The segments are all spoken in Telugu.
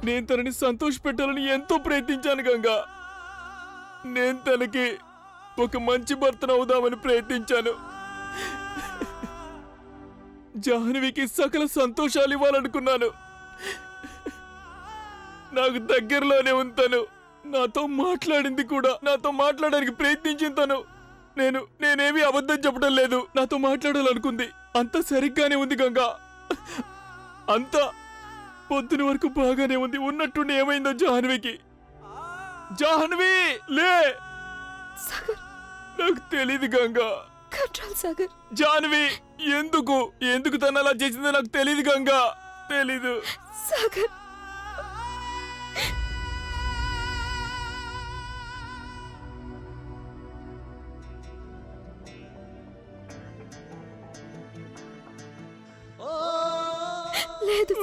నేను తనని సంతోష పెట్టాలని ఎంతో ప్రయత్నించాను గంగా. నేను తనకి ఒక మంచి భర్తను అవుదామని ప్రయత్నించాను. జాహ్నవికి సకల సంతోషాలు ఇవ్వాలనుకున్నాను. నాకు దగ్గరలోనే ఉంటాను. నాతో మాట్లాడింది కూడా, నాతో మాట్లాడడానికి ప్రయత్నించింది తను. నేనేమీ అబద్ధం చెప్పడం లేదు. నాతో మాట్లాడాలనుకుంది. అంతా సరిగ్గానే ఉంది గంగా. అంతా పొద్దున వరకు బాగానే ఉంది. ఉన్నట్టుండి ఏమైందో జాహ్నవికి. జాహ్నవి లే. నాకు తెలీదు గంగా. జాహ్నవి ఎందుకు తను అలా చేసిందో నాకు తెలీదు గంగా. తెలీదు. లేదు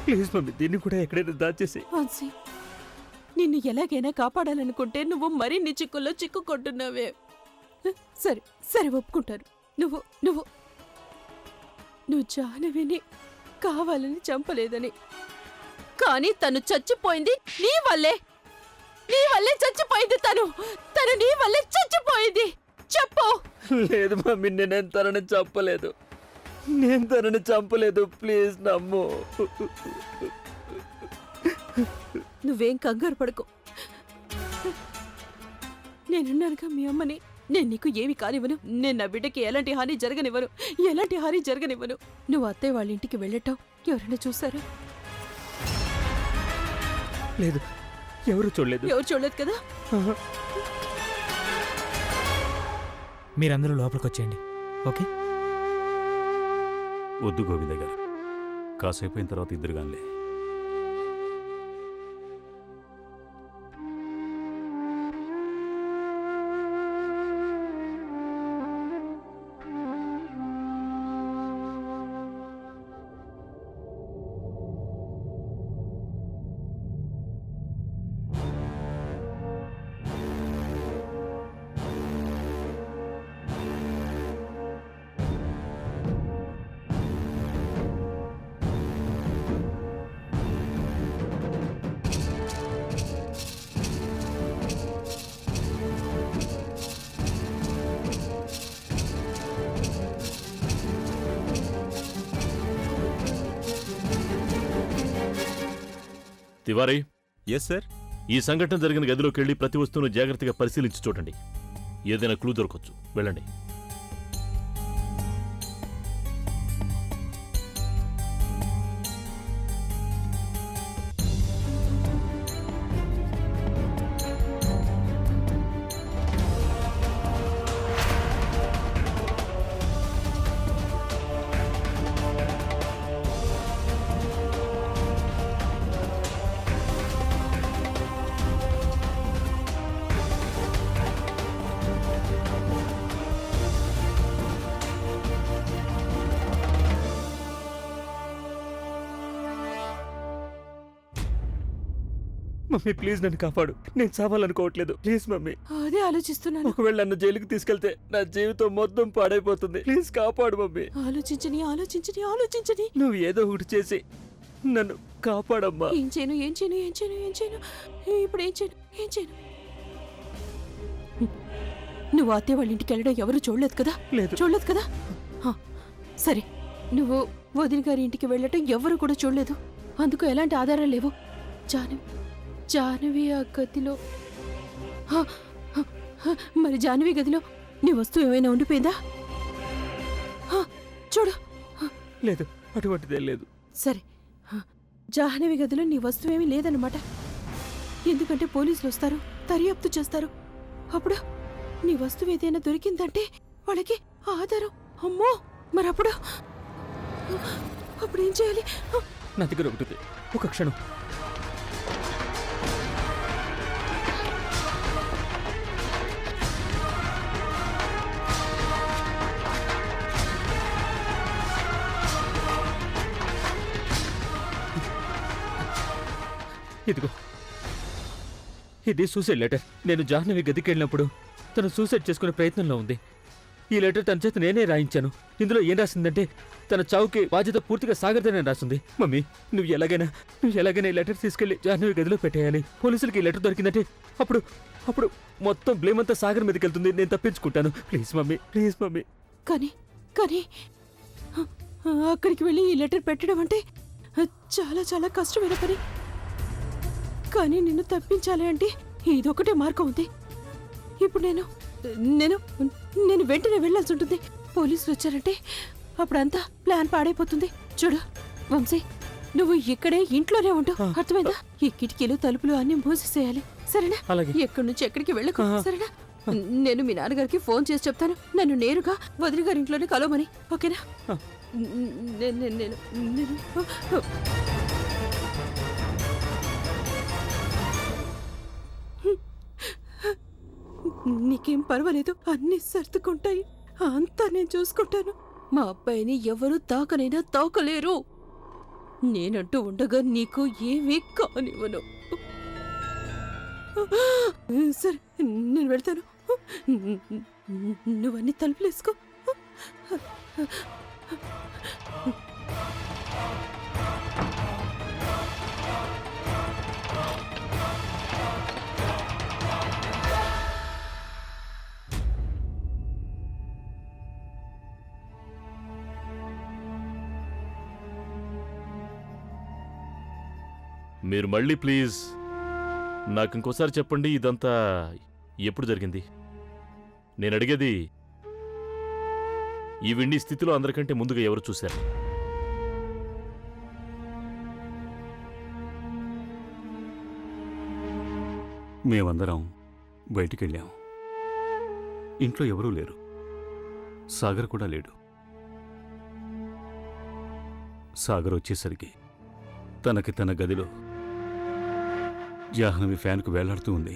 ప్లీజ్ మమ్మీ, దీన్ని కూడా ఎక్కడైనా దాచేసి. వంశీ, నిన్ను ఎలాగైనా కాపాడాలనుకుంటే నువ్వు మరిన్ని చిక్కుల్లో చిక్కుకుంటున్నావే. సరే సరే ఒప్పుకుంటాను. నువ్వు నువ్వు నువ్వు జాహ్నవిని కావాలని చంపలేదని. కానీ తను చచ్చిపోయింది నీ వల్లే. నీ వల్లే చచ్చిపోయింది. తను నీ వల్లే చచ్చిపోయింది. చెప్పు. లేదు మమ్మీ, నేను తనని చంపలేదు. ప్లీజ్ నమ్ము. నువ్వేం కంగారు పడకు. నేనున్నానుగా మీ అమ్మని. నేను నీకు ఏమి కానివ్వను. నేను నా బిడ్డకి ఎలాంటి హాని జరగనివ్వను. నువ్వు అత్తయ్య వాళ్ళ ఇంటికి వెళ్ళటం ఎవరైనా చూసారా? లేదు, ఎవరు చూడలేదు కదా. మీరందరూ లోపలికి వచ్చేయండి. ఓకే? వద్దు గోవింద గారు, కాసేపు అయిన తర్వాత ఇద్దరు గానిలే. తివారీ. Yes sir. ఈ సంఘటన జరిగిన గదిలోకి వెళ్లి ప్రతి వస్తువును జాగ్రత్తగా పరిశీలించి చూడండి. ఏదైనా క్లూ దొరకొచ్చు. వెళ్ళండి. మమ్మీ ప్లీజ్ నన్ను కాపాడు. నేను చావాలనుకోవట్లేదు. Please mummy. అదే ఆలోచిస్తున్నాను. ఒకవేళ నన్ను జైలుకి తీసుకెళ్తే నా జీవితం మొత్తం పాడైపోతుంది. ప్లీజ్ కాపాడు మమ్మీ. ఆలోచించని. నువ్వు ఏదో ఒకటి చేసి నన్ను కాపాడమ్మా. ఏం చేయను. ఇప్పుడు ఏం చేయను. నువ్వు అత్తయ్య వాళ్ళ ఇంటికి వెళ్ళడం ఎవరు చూడలేదు కదా? చూడలేదు కదా? సరే, నువ్వు వదిన గారి ఇంటికి వెళ్ళటం ఎవరు కూడా చూడలేదు. అందుకు ఎలాంటి ఆధారాలు లేవు. జాహ్నవి ఆ గదిలో, మరి జాహ్నవి గదిలో నీ వస్తువు ఏమైనా ఉండిపోయిందా? చూడు. లేదు, అటువంటిదే లేదు. సరే, జాహ్నవి గదిలో నీ వస్తువేమీ లేదన్నమాట. ఎందుకంటే పోలీసులు వస్తారు, దర్యాప్తు చేస్తారు. అప్పుడు నీ వస్తువు ఏదైనా దొరికిందంటే వాళ్ళకి ఆధారం. అమ్మో, మరప్పుడు అప్పుడేం చేయాలి? నా దగ్గర ఒకటి ఉంది. ఒక క్షణం. ఇదిగో, ఇది సూసైడ్ లెటర్. నేను జాహ్నవి గదికి వెళ్ళినప్పుడు తను సూసైడ్ చేసుకునే ప్రయత్నంలో ఉంది. ఈ లెటర్ తన చేత నేనే రాయించాను. ఇందులో ఏం రాసిందంటే తన చావుకి బాధ్యత పూర్తిగా సాగర్దనే రాసింది. మమ్మీ, నువ్వు ఎలాగైనా ఈ లెటర్ తీసుకెళ్లి జాహ్నవి గదిలో పెట్టేయాలి. పోలీసులకి ఈ లెటర్ దొరికిందంటే అప్పుడు మొత్తం బ్లేమ్ అంతా సాగర్ మీదకి వెళ్తుంది. నేను తప్పించుకుంటాను. Please mummy, please mummy. కానీ అక్కడికి వెళ్ళి ఈ లెటర్ పెట్టడం అంటే చాలా చాలా కష్టమైన పని. కానీ నిన్ను తప్పించాలి అంటే ఇదొకటే మార్గం ఉంది. ఇప్పుడు నేను వెంటనే వెళ్లాల్సి ఉంటుంది. పోలీసులు వచ్చారంటే అప్పుడంతా ప్లాన్ పాడైపోతుంది. చూడు వంశీ, నువ్వు ఇక్కడే ఇంట్లోనే ఉండు, అర్థమైందా? ఈ కిటికీలు తలుపులు అన్ని మూసేసేయాలి, సరేనా? అలాగే. ఎక్కడి నుంచి ఎక్కడికి వెళ్ళకు, సరేనా? నేను మీ నాన్నగారికి ఫోన్ చేసి చెప్తాను, నన్ను నేరుగా వదిలి గారి ఇంట్లోనే కలవమని, ఓకేనా? నేను నీకేం పర్వాలేదు, అన్నీ సర్దుకుంటాయి. అంతా నేను చూసుకుంటాను. మా అబ్బాయిని ఎవరు తాకనైనా తాకలేరు. నేనంటూ ఉండగా నీకు ఏమీ కానివ్వను. సరే, నేను వెళ్తాను. నువ్వన్నీ తలుపులేసుకో. మీరు మళ్ళీ ప్లీజ్ నాకు ఇంకోసారి చెప్పండి, ఇదంతా ఎప్పుడు జరిగింది? నేను అడిగేది, ఈ విండి స్థితిలో అందరికంటే ముందుగా ఎవరు చూశారు? మేమందరం బయటికెళ్ళాం. ఇంట్లో ఎవరూ లేరు. సాగర్ కూడా లేడు. సాగర్ వచ్చేసరికి తనకి తన గదిలో జాహ్నవి ఫ్యాన్కు వేలాడుతూ ఉంది.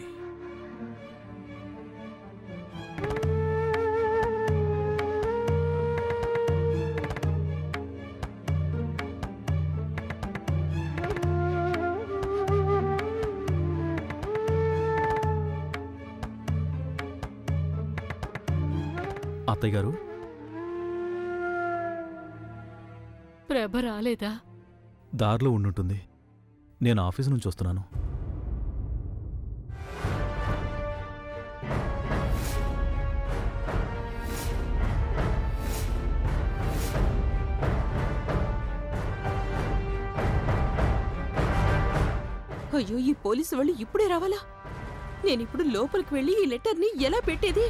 అత్తయ్య గారు, ప్రభ రాలేదా? దారిలో ఉండుంటుంది. నేను ఆఫీసు నుంచి వస్తున్నాను. అయ్యో, ఈ పోలీసు వాళ్ళు ఇప్పుడే రావాలా? నేనిప్పుడు లోపలికి వెళ్ళి ఈ లెటర్ని ఎలా పెట్టేది?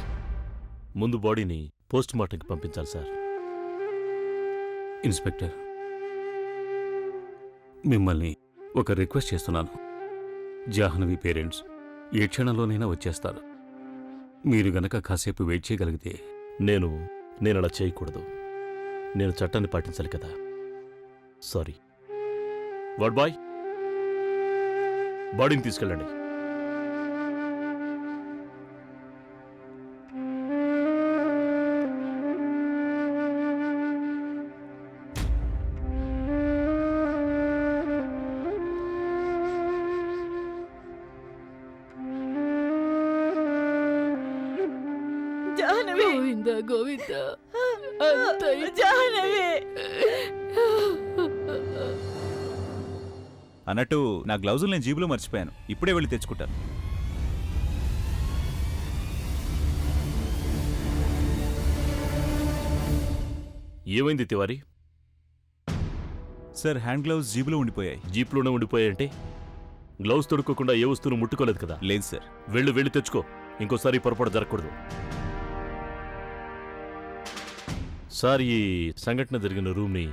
ముందు బాడీని పోస్ట్ మార్టంకి పంపించాలి సార్. ఇన్స్పెక్టర్, మిమ్మల్ని ఒక రిక్వెస్ట్ చేస్తున్నాను. జాహ్నవి పేరెంట్స్ ఏ క్షణంలోనైనా వచ్చేస్తారు. మీరు గనక కాసేపు వెయిట్ చేయగలిగితే. నేను అలా చేయకూడదు. నేను చట్టాన్ని పాటించాలి కదా. సారీ. వార్డ్ బాయ్, బాడీని తీసుకెళ్ళండి. గోవింద గోవింద, జాహ్నవి. అన్నట్టు నా గ్లౌజులు నేను జీబులో మర్చిపోయాను. ఇప్పుడే వెళ్ళి తెచ్చుకుంటాను. ఏమైంది తివారీ? సార్, హ్యాండ్ గ్లౌజ్ జీబులో ఉండిపోయాయి. జీప్లోనే ఉండిపోయాయంటే గ్లౌజ్ తొడుక్కోకుండా ఏ వస్తువును ముట్టుకోలేదు కదా? లేదు సార్. వెళ్ళి తెచ్చుకో. ఇంకోసారి పొరపాటు జరగకూడదు. సార్, ఈ సంఘటన జరిగిన రూమ్ని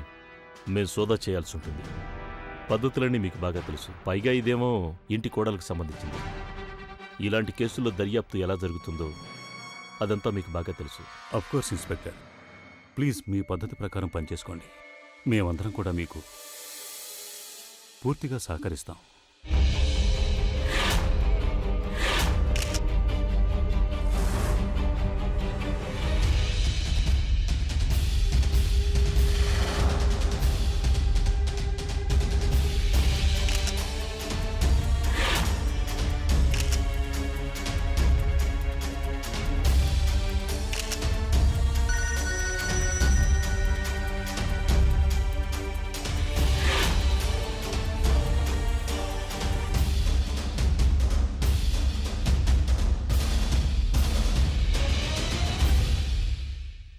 మేము సోదా చేయాల్సి ఉంటుంది. పద్ధతులన్నీ మీకు బాగా తెలుసు. పైగా ఇదేమో ఇంటి కోడలకు సంబంధించింది. ఇలాంటి కేసుల్లో దర్యాప్తు ఎలా జరుగుతుందో అదంతా మీకు బాగా తెలుసు. అఫ్కోర్స్ ఇన్స్పెక్టర్, ప్లీజ్ మీ పద్ధతి ప్రకారం పనిచేసుకోండి. మేమందరం కూడా మీకు పూర్తిగా సహకరిస్తాం.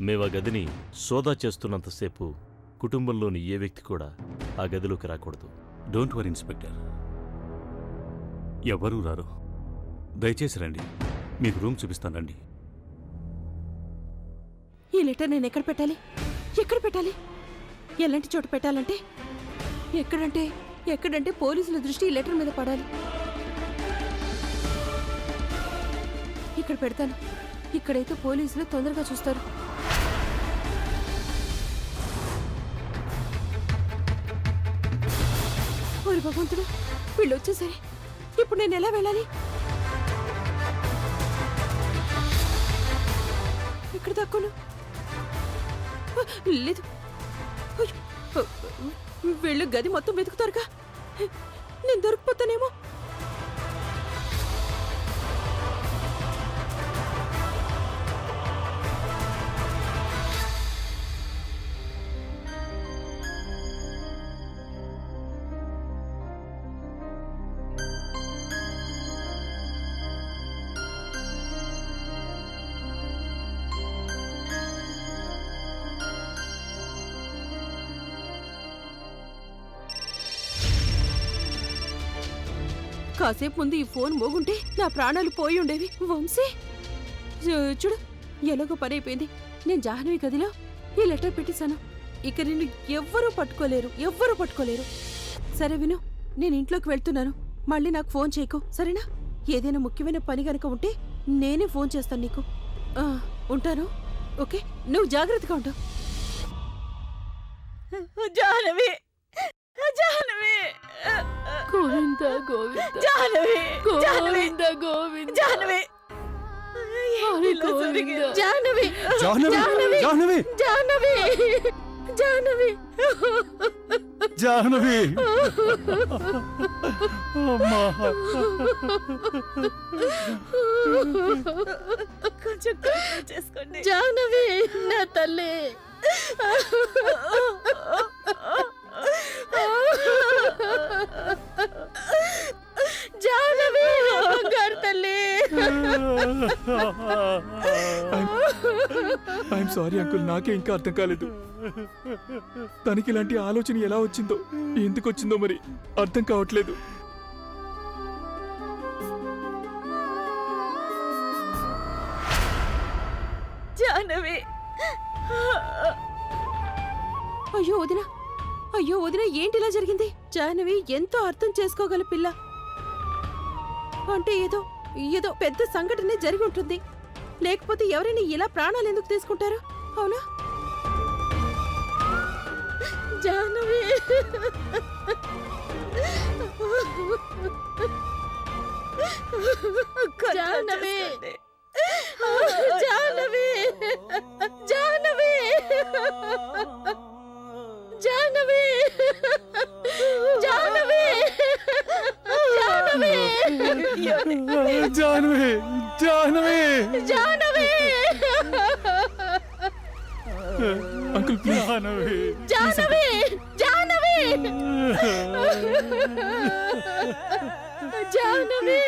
మేము ఆ గదిని సోదా చేస్తున్నంతసేపు కుటుంబంలోని ఏ వ్యక్తి కూడా ఆ గదిలోకి రాకూడదు. డోంట్ వరీ ఇన్స్పెక్టర్, ఎవ్వరూ రారు. దయచేసి రండి, మీకు రూమ్ చూపిస్తానండి. ఈ లెటర్ నేను ఎక్కడ పెట్టాలి? ఎక్కడ పెట్టాలి? ఎలాంటి చోట పెట్టాలంటే? ఎక్కడంటే పోలీసుల దృష్టి ఈ లెటర్ మీద పడాలి. ఇక్కడ పెడతాను. ఇక్కడైతే పోలీసులు తొందరగా చూస్తారు. ఓరి భగవంతుడు, వీళ్ళు వచ్చేసరి ఇప్పుడు నేను ఎలా వెళ్ళాలి? ఎక్కడ దక్కును? లేదు, వీళ్ళు గది మొత్తం వెతుకుతారుగా, నేను దొరికిపోతానేమో. కాసేపు ముందు ఈ ఫోన్ మోగుంటే నా ప్రాణాలు పోయి ఉండేవి. వంశీ, చూడు ఎలాగో పని అయిపోయింది. నేను జాహ్నవి గదిలో ఈ లెటర్ పెట్టేశాను. ఇక నిన్ను ఎవ్వరూ పట్టుకోలేరు. సరే విను, నేను ఇంట్లోకి వెళ్తున్నాను. మళ్ళీ నాకు ఫోన్ చేయకు, సరేనా? ఏదైనా ముఖ్యమైన పని గనక ఉంటే నేనే ఫోన్ చేస్తాను నీకు. ఉంటాను, ఓకే? నువ్వు జాగ్రత్తగా ఉంటావు. జాహ్నవి, గోవింద గోవింద, జాహ్నవి గోవింద గోవింద, జాహ్నవి జాహ్నవి జాహ్నవి జాహ్నవి జాహ్నవి జాహ్నవి, అమ్మా, కొంచెం చేసుకోండి. జాహ్నవి నా తల్లి, జాహ్నవి బంగారు తల్లి. ఐఎమ్ సారీ అంకుల్, నాకే ఇంకా అర్థం కాలేదు. తనకి ఇలాంటి ఆలోచన ఎలా వచ్చిందో, ఎందుకు వచ్చిందో మరి అర్థం కావట్లేదు. జాహ్నవి, అయ్యో వదిన, ఏంటి ఇలా జరిగింది? జాహ్నవి ఎంతో అర్థం చేసుకోగల పిల్ల. అంటే ఏదో పెద్ద సంఘటనే జరిగి ఉంటుంది. లేకపోతే ఎవరైనా ఇలా ప్రాణాలు ఎందుకు తీసుకుంటారు? అవునా జాహ్నవి? Jahnavi, Jahnavi, Jahnavi, Jahnavi, Jahnavi, Jahnavi, Jahnavi, Jahnavi, Jahnavi, uncle please. జాహ్నవి, జాహ్నవి, జాహ్నవి, జాహ్నవి,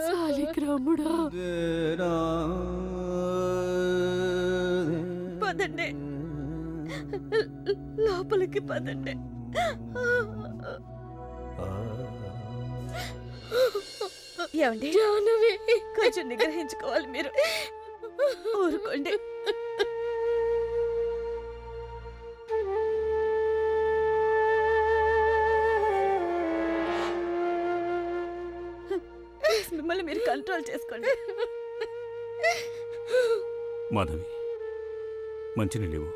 సాలిగ్రాముడా, పదండి లోపలికి పదండి. ఏమండి జాహ్నవి, కొంచెం నిగ్రహించుకోవాలి మీరు. ఊరుకోండి. మిమ్మల్ని మీరు కంట్రోల్ చేసుకోండి. మాధవి, మంచినీళ్ళు ఇవ్వు.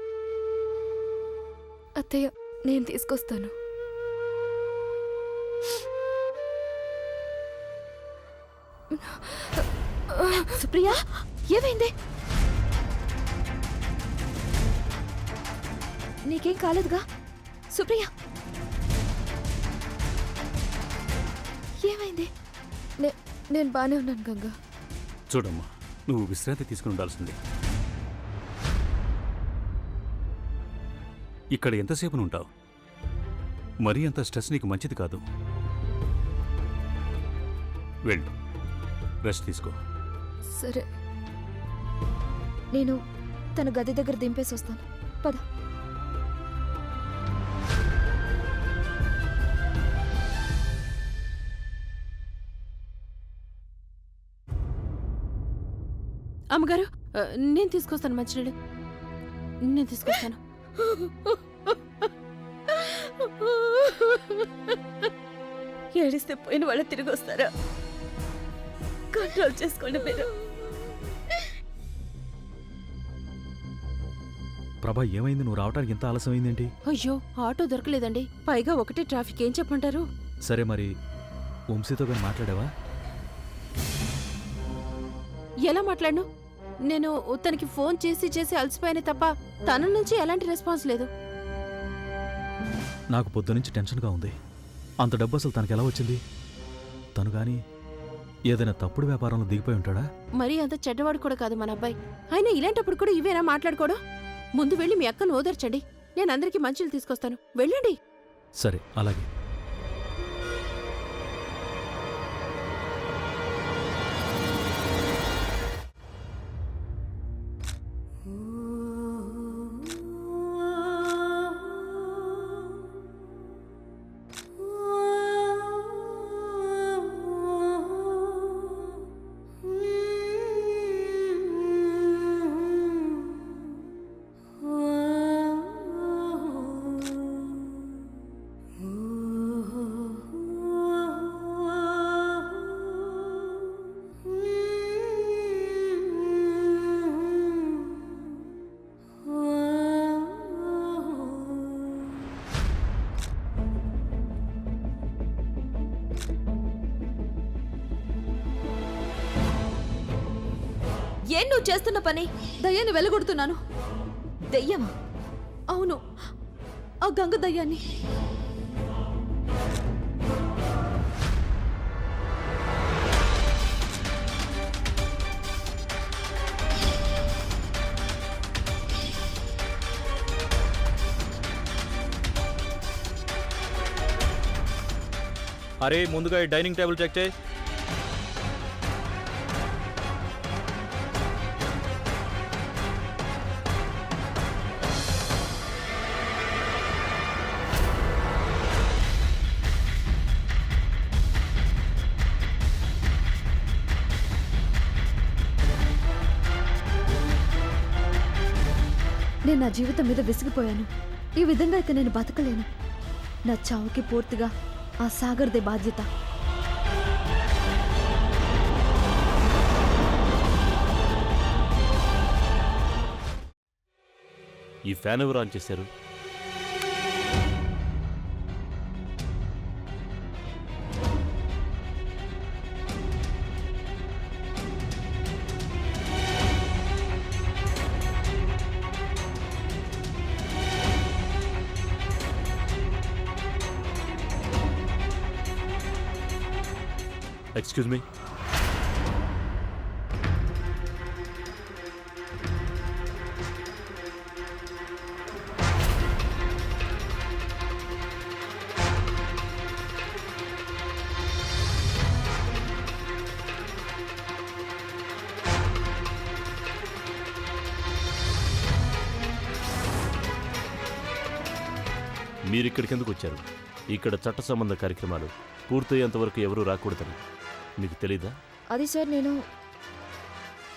అత్తయ్య, నేను తీసుకొస్తాను. సుప్రియ, ఏమైంది? నీకేం కాలేదుగా? సుప్రియ, ఏమైంది? నేను బానే ఉన్నాను గంగా. చూడమ్మా, నువ్వు విశ్రాంతి తీసుకుని ఉండాల్సిందే. ఇక్కడ ఎంతసేపు ఉంటావు? మరీ అంత స్ట్రెస్ నీకు మంచిది కాదు. వెళ్ళు, రెస్ట్ తీసుకో. సరే, నేను తన గది దగ్గర దింపేసి వస్తాను. పద. అమ్మగారు, నేను తీసుకొస్తాను మంచినీళ్ళు. నేను తీసుకొస్తాను. ఏడిస్తే పోయిన వాళ్ళు తిరిగి వస్తారా? కంట్రోల్ చేసుకోండి మీరు. ప్రభా, ఏమైంది? నువ్వు రావడానికి ఇంత ఆలస్యం అయిందేంటి? అయ్యో, ఆటో దొరకలేదండి. పైగా ఒకటే ట్రాఫిక్. ఏం చెప్పంటారు? సరే, మరి వంశీతో కానీ మాట్లాడావా? ఎలా మాట్లాడను? నేను తనకి ఫోన్ చేసి అలసిపోయానే తప్ప తన నుంచి ఎలాంటి రెస్పాన్స్ లేదు. నాకు పొద్దునుంచి టెన్షన్గా ఉంది. అంత డబ్బు అసలు తనకి ఎలా వచ్చింది? తను గాని ఏదైనా తప్పుడు వ్యాపారంలో దిగిపోయి ఉంటాడా? మరీ అంత చెడ్డవాడు కూడా కాదు మన అబ్బాయి. అయినా ఇలాంటప్పుడు కూడా ఇవేనా మాట్లాడుకోవడం? ముందు వెళ్ళి మీ అక్కను ఓదార్చండి. నేను అందరికీ మంచిలు తీసుకొస్తాను. వెళ్ళండి. సరే, అలాగే. ఏం నువ్వు చేస్తున్న పని? దయ్యాన్ని వెలగొడుతున్నాను. దయ్యమా? అవును, ఆ గంగ దయ్యాన్ని. అరే, ముందుగా ఈ డైనింగ్ టేబుల్ చెక్ చేయి. నేను నా జీవితం మీద విసిగిపోయాను. ఈ విధంగా అయితే నేను బతకలేను. నా చావుకి పూర్తిగా ఆ సాగర్దే బాధ్యత. ఈ ఫ్యాన్ ఎవరు ఆన్ చేశారు? Excuse me. మీరిక్కడికి ఎందుకు వచ్చారు? ఇక్కడ చట్ట సంబంధ కార్యక్రమాలు పూర్తయ్యేంతవరకు ఎవరూ రాకూడదని మీకు తెలీదా? అది సార్,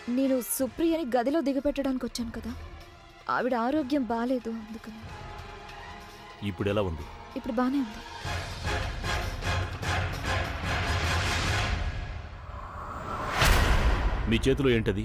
నేను సుప్రియని గదిలో దిగపెట్టడానికి వచ్చాను కదా, ఆవిడ ఆరోగ్యం బాగాలేదు, అందుకని. ఇప్పుడు ఎలా ఉంది? ఇప్పుడు బానే ఉంది. మీ చేతిలో ఏంటది?